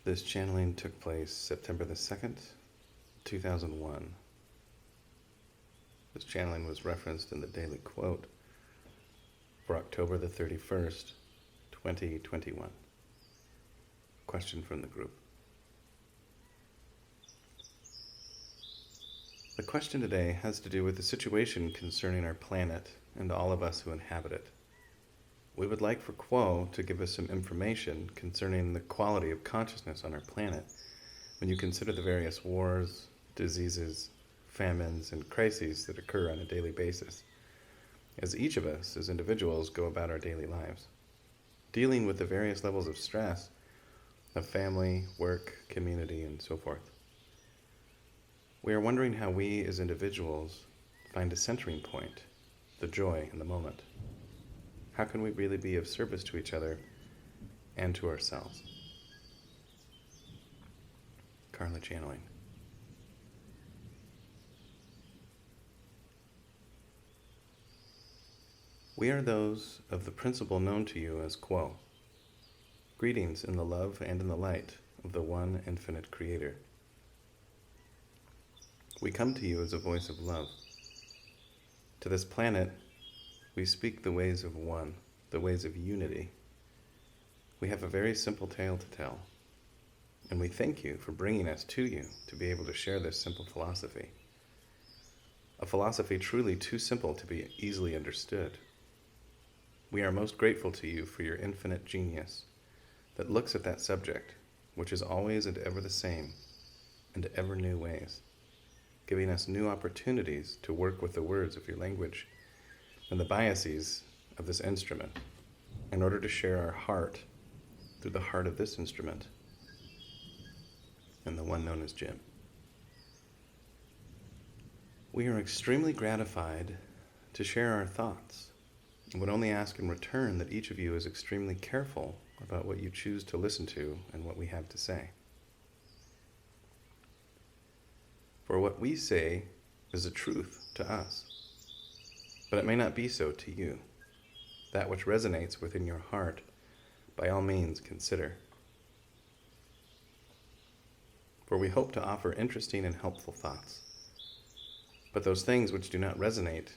This channeling took place September the 2nd, 2001. This channeling was referenced in the daily quote for October the 31st, 2021. Question from the group. The question today has to do with the situation concerning our planet and all of us who inhabit it. We would like for Quo to give us some information concerning the quality of consciousness on our planet when you consider the various wars, diseases, famines, and crises that occur on a daily basis, as each of us as individuals go about our daily lives, dealing with the various levels of stress of family, work, community, and so forth. We are wondering how we as individuals find a centering point, the joy in the moment. How can we really be of service to each other and to ourselves? Carla channeling. We are those of the principle known to you as Quo. Greetings in the love and in the light of the one infinite Creator. We come to you as a voice of love. To this planet, we speak the ways of one, the ways of unity. We have a very simple tale to tell, and we thank you for bringing us to you to be able to share this simple philosophy. A philosophy truly too simple to be easily understood. We are most grateful to you for your infinite genius that looks at that subject, which is always and ever the same, in ever new ways, giving us new opportunities to work with the words of your language and the biases of this instrument in order to share our heart through the heart of this instrument and the one known as Jim. We are extremely gratified to share our thoughts and would only ask in return that each of you is extremely careful about what you choose to listen to and what we have to say. For what we say is a truth to us, but it may not be so to you. That which resonates within your heart, by all means consider. For we hope to offer interesting and helpful thoughts. But those things which do not resonate,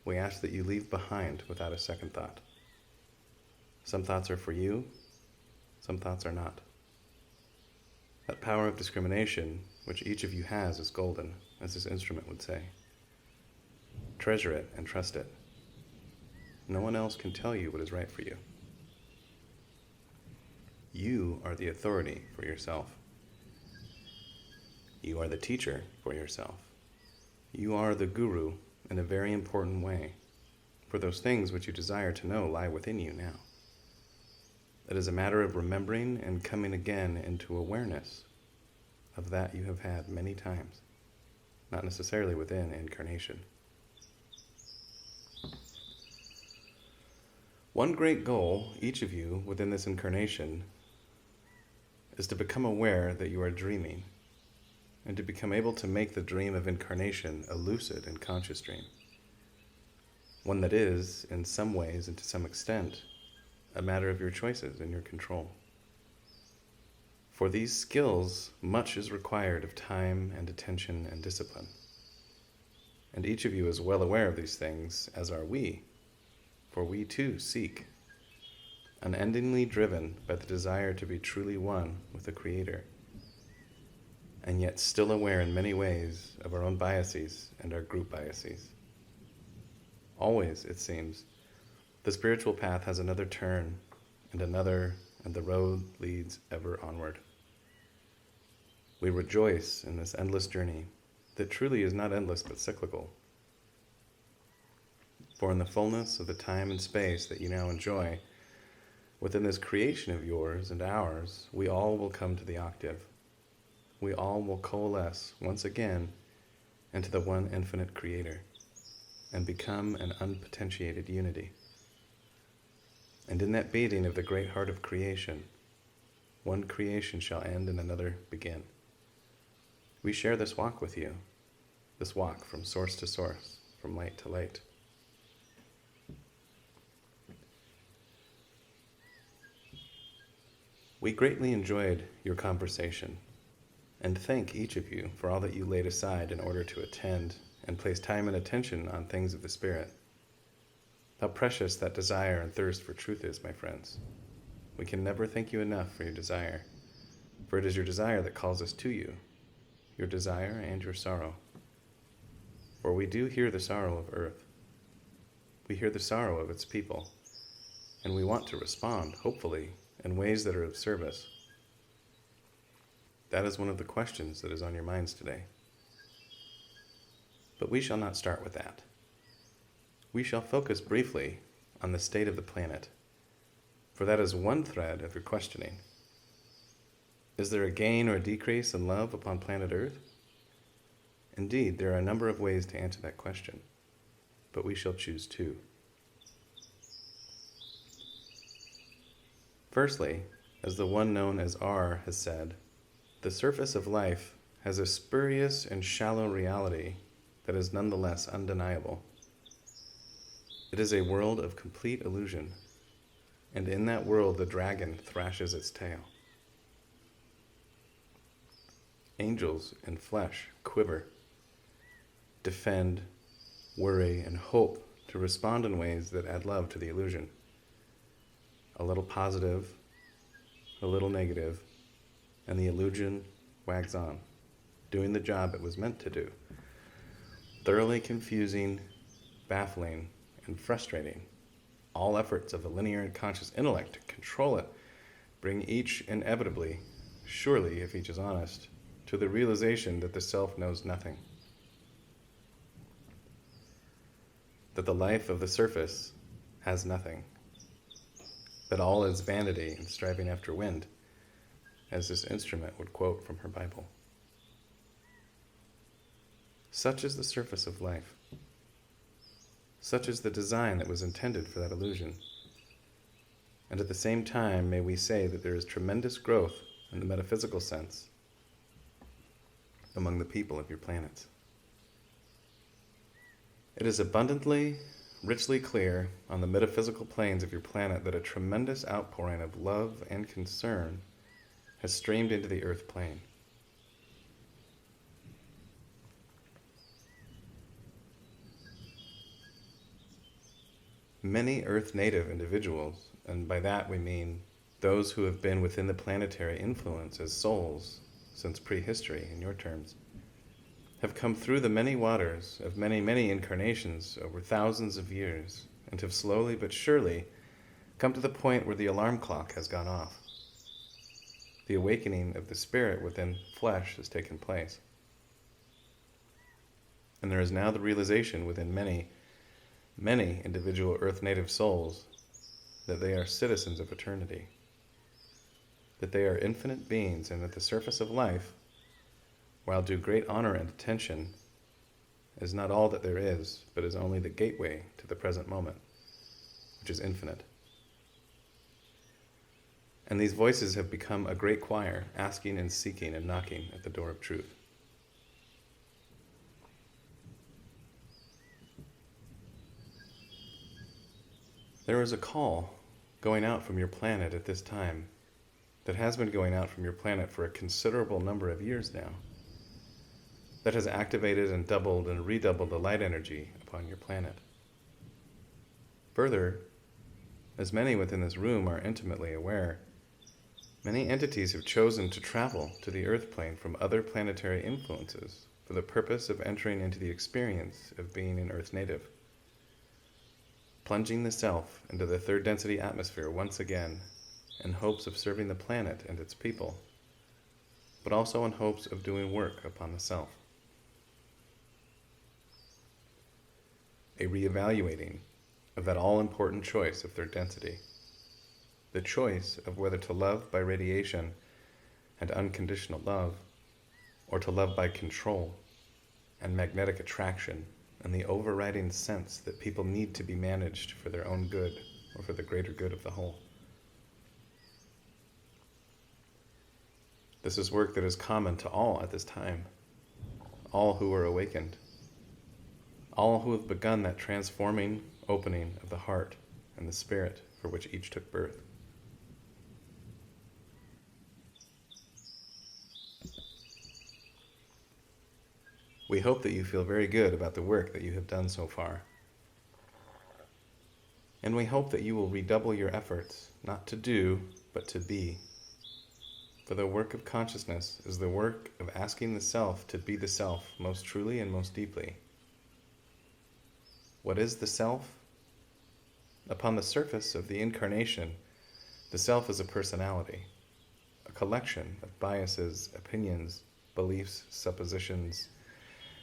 we ask that you leave behind without a second thought. Some thoughts are for you, some thoughts are not. That power of discrimination, which each of you has, is golden, as this instrument would say. Treasure it and trust it. No one else can tell you what is right for you. You are the authority for yourself. You are the teacher for yourself. You are the guru in a very important way, for those things which you desire to know lie within you now. It is a matter of remembering and coming again into awareness of that you have had many times, not necessarily within incarnation. One great goal, each of you within this incarnation, is to become aware that you are dreaming, and to become able to make the dream of incarnation a lucid and conscious dream. One that is, in some ways and to some extent, a matter of your choices and your control. For these skills, much is required of time and attention and discipline. And each of you is well aware of these things, as are we, for we too seek, unendingly driven by the desire to be truly one with the Creator, and yet still aware in many ways of our own biases and our group biases. Always, it seems, the spiritual path has another turn and another, and the road leads ever onward. We rejoice in this endless journey that truly is not endless but cyclical. For in the fullness of the time and space that you now enjoy, within this creation of yours and ours, we all will come to the octave. We all will coalesce once again into the one infinite Creator and become an unpotentiated unity. And in that beating of the great heart of creation, one creation shall end and another begin. We share this walk with you, this walk from source to source, from light to light. We greatly enjoyed your conversation, and thank each of you for all that you laid aside in order to attend and place time and attention on things of the Spirit. How precious that desire and thirst for truth is, my friends. We can never thank you enough for your desire, for it is your desire that calls us to you, your desire and your sorrow. For we do hear the sorrow of earth. We hear the sorrow of its people, and we want to respond, hopefully, in ways that are of service. That is one of the questions that is on your minds today. But we shall not start with that. We shall focus briefly on the state of the planet, for that is one thread of your questioning. Is there a gain or decrease in love upon planet Earth? Indeed, there are a number of ways to answer that question, but we shall choose two. Firstly, as the one known as R has said, the surface of life has a spurious and shallow reality that is nonetheless undeniable. It is a world of complete illusion, and in that world the dragon thrashes its tail. Angels in flesh quiver, defend, worry, and hope to respond in ways that add love to the illusion. A little positive, a little negative, and the illusion wags on, doing the job it was meant to do. Thoroughly confusing, baffling, and frustrating. All efforts of a linear and conscious intellect to control it bring each inevitably, surely if each is honest, to the realization that the self knows nothing. That the life of the surface has nothing. That all is vanity and striving after wind, as this instrument would quote from her Bible. Such is the surface of life. Such is the design that was intended for that illusion. And at the same time, may we say that there is tremendous growth in the metaphysical sense among the people of your planets. It is abundantly, richly clear on the metaphysical planes of your planet that a tremendous outpouring of love and concern has streamed into the earth plane. Many Earth native individuals, and by that we mean those who have been within the planetary influence as souls since prehistory, in your terms, have come through the many waters of many, many incarnations over thousands of years, and have slowly but surely come to the point where the alarm clock has gone off. The awakening of the spirit within flesh has taken place. And there is now the realization within many, many individual Earth native souls that they are citizens of eternity, that they are infinite beings, and that the surface of life, while due great honor and attention, is not all that there is, but is only the gateway to the present moment, which is infinite. And these voices have become a great choir, asking and seeking and knocking at the door of truth. There is a call going out from your planet at this time that has been going out from your planet for a considerable number of years now, that has activated and doubled and redoubled the light energy upon your planet. Further, as many within this room are intimately aware, many entities have chosen to travel to the earth plane from other planetary influences for the purpose of entering into the experience of being an Earth native, plunging the self into the third density atmosphere once again in hopes of serving the planet and its people, but also in hopes of doing work upon the self. A reevaluating of that all-important choice of third density, the choice of whether to love by radiation and unconditional love, or to love by control and magnetic attraction and the overriding sense that people need to be managed for their own good or for the greater good of the whole. This is work that is common to all at this time, all who are awakened, all who have begun that transforming opening of the heart and the spirit for which each took birth. We hope that you feel very good about the work that you have done so far. And we hope that you will redouble your efforts, not to do, but to be. For the work of consciousness is the work of asking the self to be the self most truly and most deeply. What is the self? Upon the surface of the incarnation, the self is a personality, a collection of biases, opinions, beliefs, suppositions,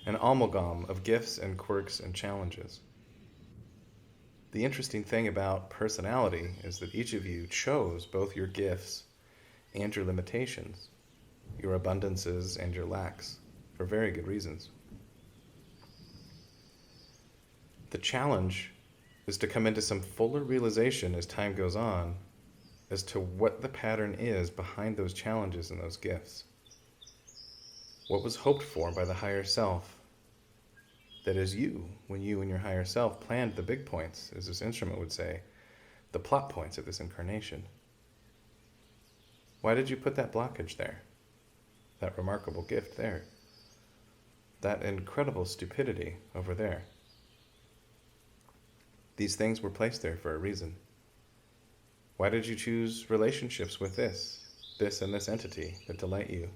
an amalgam of gifts and quirks and challenges. The interesting thing about personality is that each of you chose both your gifts and your limitations, your abundances and your lacks, for very good reasons. The challenge is to come into some fuller realization as time goes on as to what the pattern is behind those challenges and those gifts. What was hoped for by the higher self? That is you, when you and your higher self planned the big points, as this instrument would say, the plot points of this incarnation. Why did you put that blockage there? That remarkable gift there? That incredible stupidity over there? These things were placed there for a reason. Why did you choose relationships with this and this entity that delight you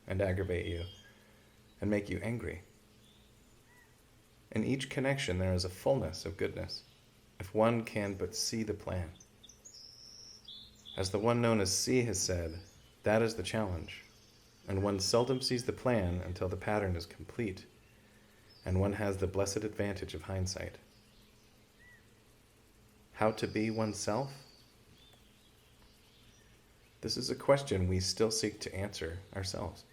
and aggravate you and make you angry? In each connection there is a fullness of goodness, if one can but see the plan. As the one known as C has said, that is the challenge, and one seldom sees the plan until the pattern is complete, and one has the blessed advantage of hindsight. How to be oneself? This is a question we still seek to answer ourselves.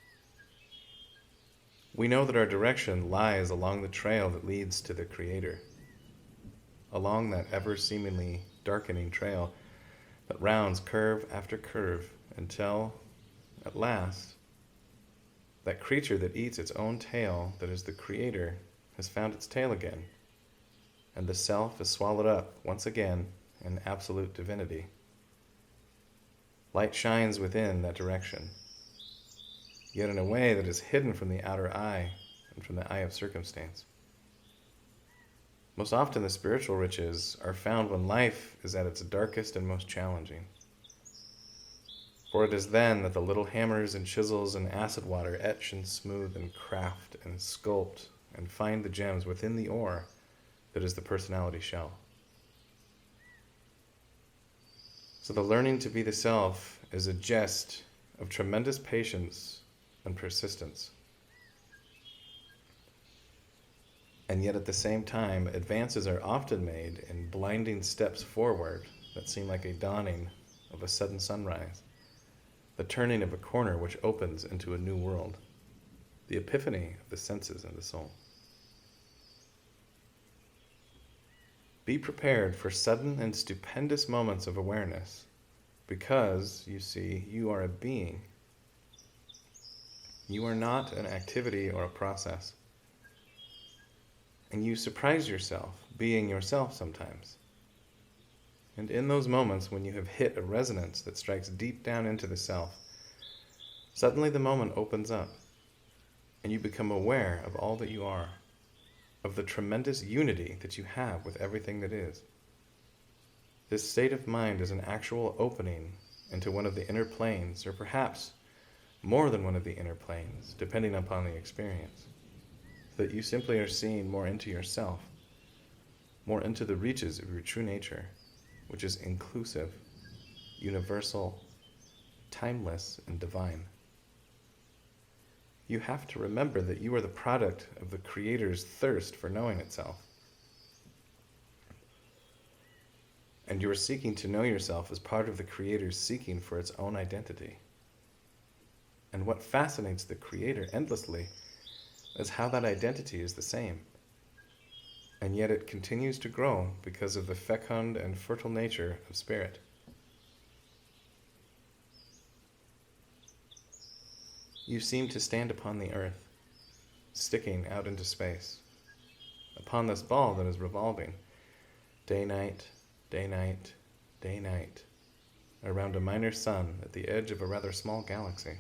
We know that our direction lies along the trail that leads to the Creator, along that ever seemingly darkening trail that rounds curve after curve until, at last, that creature that eats its own tail, that is the Creator, has found its tail again, and the self is swallowed up once again in absolute divinity. Light shines within that direction, yet in a way that is hidden from the outer eye and from the eye of circumstance. Most often the spiritual riches are found when life is at its darkest and most challenging. For it is then that the little hammers and chisels and acid water etch and smooth and craft and sculpt and find the gems within the ore that is the personality shell. So the learning to be the self is a jest of tremendous patience and persistence. And yet at the same time, advances are often made in blinding steps forward that seem like a dawning of a sudden sunrise, the turning of a corner which opens into a new world, the epiphany of the senses and the soul. Be prepared for sudden and stupendous moments of awareness, because, you see, you are a being. You are not an activity or a process. And you surprise yourself, being yourself sometimes. And in those moments when you have hit a resonance that strikes deep down into the self, suddenly the moment opens up, and you become aware of all that you are, of the tremendous unity that you have with everything that is. This state of mind is an actual opening into one of the inner planes, or perhaps more than one of the inner planes, depending upon the experience, so that you simply are seeing more into yourself, more into the reaches of your true nature, which is inclusive, universal, timeless, and divine. You have to remember that you are the product of the Creator's thirst for knowing itself. And you are seeking to know yourself as part of the Creator's seeking for its own identity. And what fascinates the Creator endlessly is how that identity is the same. And yet it continues to grow because of the fecund and fertile nature of spirit. You seem to stand upon the earth, sticking out into space, upon this ball that is revolving, day-night, day-night, day-night, around a minor sun at the edge of a rather small galaxy.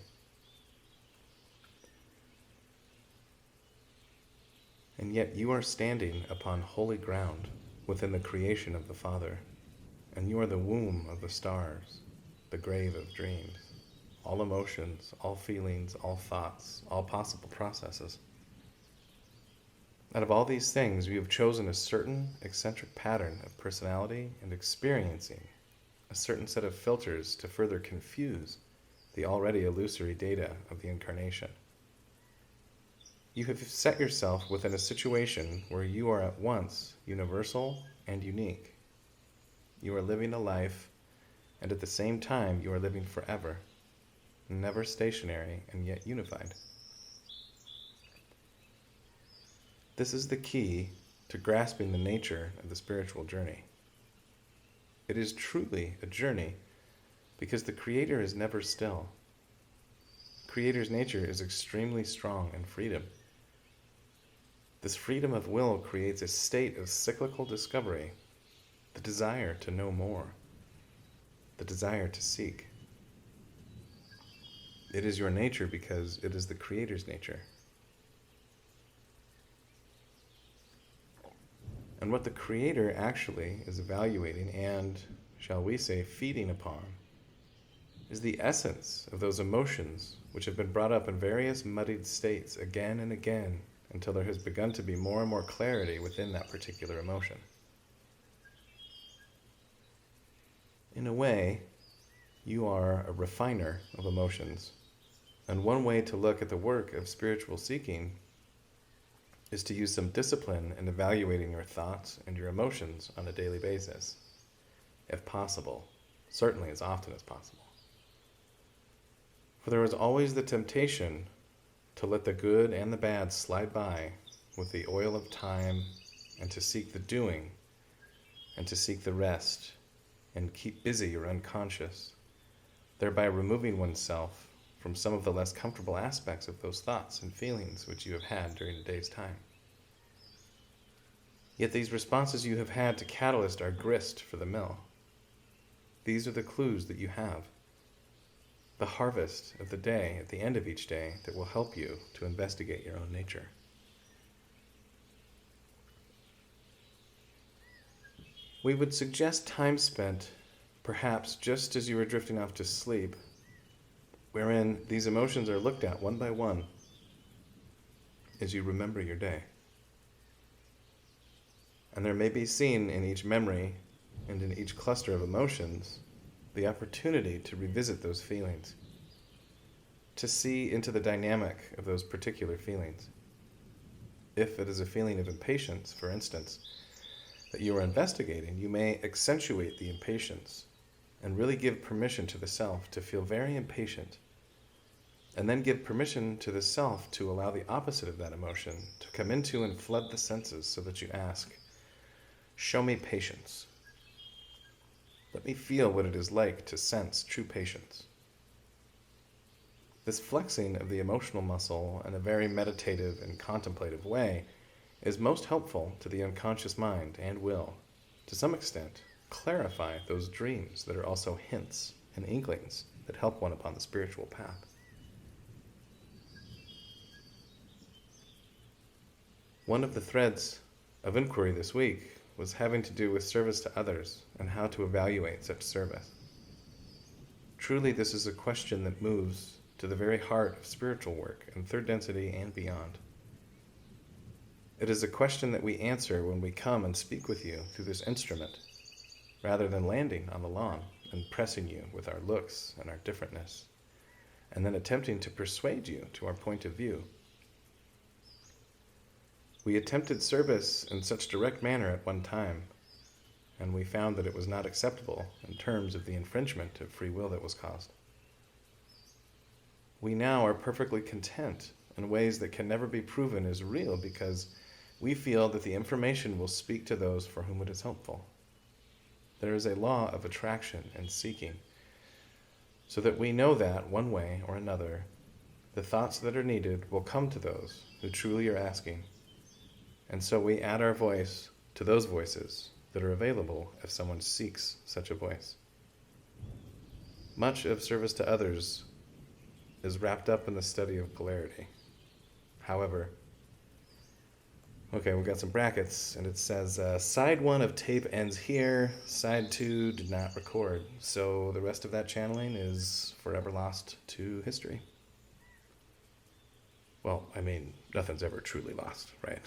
And yet you are standing upon holy ground within the creation of the Father, and you are the womb of the stars, the grave of dreams, all emotions, all feelings, all thoughts, all possible processes. Out of all these things, you have chosen a certain eccentric pattern of personality and experiencing, a certain set of filters to further confuse the already illusory data of the incarnation. You have set yourself within a situation where you are at once universal and unique. You are living a life, and at the same time you are living forever, never stationary and yet unified. This is the key to grasping the nature of the spiritual journey. It is truly a journey because the Creator is never still. The Creator's nature is extremely strong in freedom. This freedom of will creates a state of cyclical discovery, the desire to know more, the desire to seek. It is your nature because it is the Creator's nature. And what the Creator actually is evaluating and, shall we say, feeding upon, is the essence of those emotions which have been brought up in various muddied states again and again until there has begun to be more and more clarity within that particular emotion. In a way, you are a refiner of emotions, and one way to look at the work of spiritual seeking is to use some discipline in evaluating your thoughts and your emotions on a daily basis, if possible, certainly as often as possible. For there is always the temptation to let the good and the bad slide by with the oil of time, and to seek the doing, and to seek the rest, and keep busy or unconscious, thereby removing oneself from some of the less comfortable aspects of those thoughts and feelings which you have had during the day's time. Yet these responses you have had to catalyst are grist for the mill. These are the clues that you have, the harvest of the day at the end of each day that will help you to investigate your own nature. We would suggest time spent, perhaps just as you are drifting off to sleep, wherein these emotions are looked at one by one as you remember your day. And there may be seen in each memory and in each cluster of emotions the opportunity to revisit those feelings, to see into the dynamic of those particular feelings. If it is a feeling of impatience, for instance, that you are investigating, you may accentuate the impatience and really give permission to the self to feel very impatient, and then give permission to the self to allow the opposite of that emotion to come into and flood the senses so that you ask, "Show me patience. Let me feel what it is like to sense true patience." This flexing of the emotional muscle in a very meditative and contemplative way is most helpful to the unconscious mind and will, to some extent, clarify those dreams that are also hints and inklings that help one upon the spiritual path. One of the threads of inquiry this week was having to do with service to others and how to evaluate such service. Truly, this is a question that moves to the very heart of spiritual work in third density and beyond. It is a question that we answer when we come and speak with you through this instrument, rather than landing on the lawn and pressing you with our looks and our differentness, and then attempting to persuade you to our point of view. We attempted service in such direct manner at one time, and we found that it was not acceptable in terms of the infringement of free will that was caused. We now are perfectly content in ways that can never be proven as real because we feel that the information will speak to those for whom it is helpful. There is a law of attraction and seeking, so that we know that, one way or another, the thoughts that are needed will come to those who truly are asking. And so we add our voice to those voices that are available if someone seeks such a voice. Much of service to others is wrapped up in the study of polarity. However, Okay, we've got some brackets, and it says side 1 of tape ends here, side 2 did not record. So the rest of that channeling is forever lost to history. Well, I mean, nothing's ever truly lost, right?